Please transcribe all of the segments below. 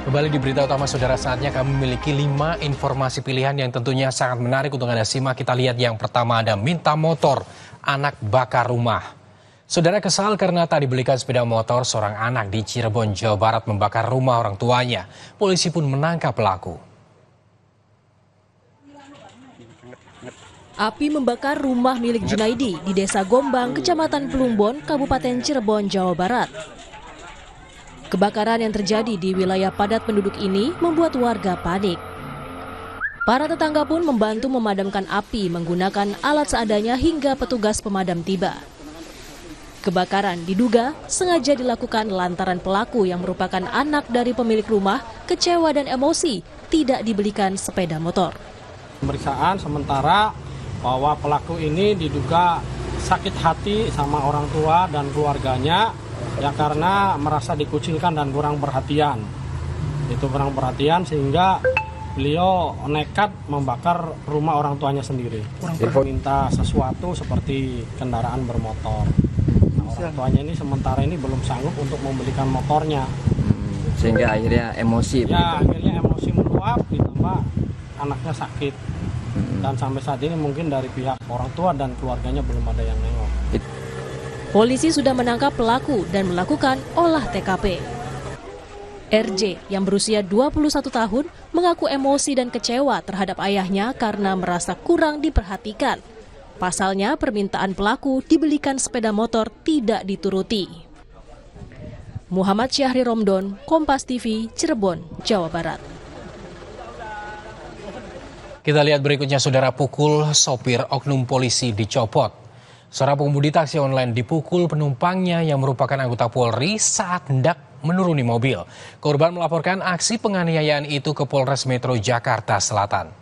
Kembali di berita utama saudara, saatnya kami memiliki 5 informasi pilihan yang tentunya sangat menarik untuk Anda simak. Kita lihat yang pertama, ada minta motor, anak bakar rumah. Saudara kesal karena tak dibelikan sepeda motor, seorang anak di Cirebon, Jawa Barat membakar rumah orang tuanya. Polisi pun menangkap pelaku. Api membakar rumah milik Junaidi di Desa Gombang, Kecamatan Plumbon, Kabupaten Cirebon, Jawa Barat. Kebakaran yang terjadi di wilayah padat penduduk ini membuat warga panik. Para tetangga pun membantu memadamkan api menggunakan alat seadanya hingga petugas pemadam tiba. Kebakaran diduga sengaja dilakukan lantaran pelaku yang merupakan anak dari pemilik rumah kecewa dan emosi tidak dibelikan sepeda motor. Pemeriksaan sementara bahwa pelaku ini diduga sakit hati sama orang tua dan keluarganya, ya karena merasa dikucilkan dan kurang perhatian. Itu kurang perhatian sehingga beliau nekat membakar rumah orang tuanya sendiri. Minta sesuatu seperti kendaraan bermotor. Nah, orang tuanya ini sementara ini belum sanggup untuk membelikan motornya. Sehingga akhirnya emosi. Ya, akhirnya emosi meluap ditambah anaknya sakit. Dan sampai saat ini mungkin dari pihak orang tua dan keluarganya belum ada yang nengok. Polisi sudah menangkap pelaku dan melakukan olah TKP. RJ yang berusia 21 tahun mengaku emosi dan kecewa terhadap ayahnya karena merasa kurang diperhatikan. Pasalnya permintaan pelaku dibelikan sepeda motor tidak dituruti. Muhammad Syahri Romdon, Kompas TV, Cirebon, Jawa Barat. Kita lihat berikutnya, saudara, pukul sopir oknum polisi dicopot. Seorang pengemudi taksi online dipukul penumpangnya yang merupakan anggota Polri saat hendak menuruni mobil. Korban melaporkan aksi penganiayaan itu ke Polres Metro Jakarta Selatan.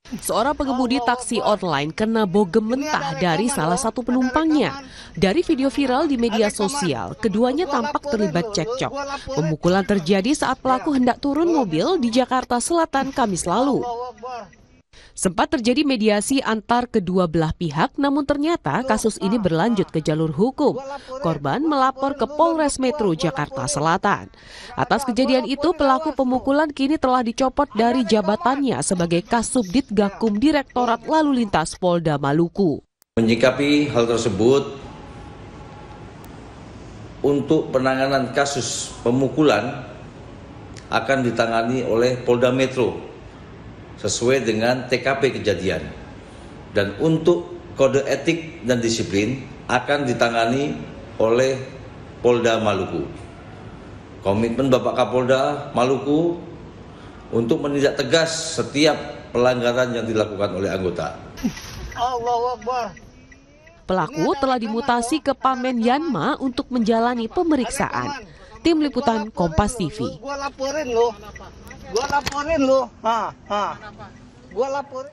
Seorang pengemudi taksi online kena bogem mentah dari salah satu penumpangnya. Dari video viral di media sosial, keduanya tampak terlibat cekcok. Pemukulan terjadi saat pelaku hendak turun mobil di Jakarta Selatan Kamis lalu. Sempat terjadi mediasi antar kedua belah pihak, namun ternyata kasus ini berlanjut ke jalur hukum. Korban melapor ke Polres Metro Jakarta Selatan. Atas kejadian itu, pelaku pemukulan kini telah dicopot dari jabatannya sebagai Kasubdit Gakum Direktorat Lalu Lintas Polda Maluku. Menyikapi hal tersebut, untuk penanganan kasus pemukulan akan ditangani oleh Polda Metro sesuai dengan TKP kejadian, dan untuk kode etik dan disiplin akan ditangani oleh Polda Maluku. Komitmen Bapak Kapolda Maluku untuk menindak tegas setiap pelanggaran yang dilakukan oleh anggota. Pelaku telah dimutasi ke Pamen Yanma untuk menjalani pemeriksaan. Tim Liputan Kompas TV. Gua laporin lo. Gua laporin.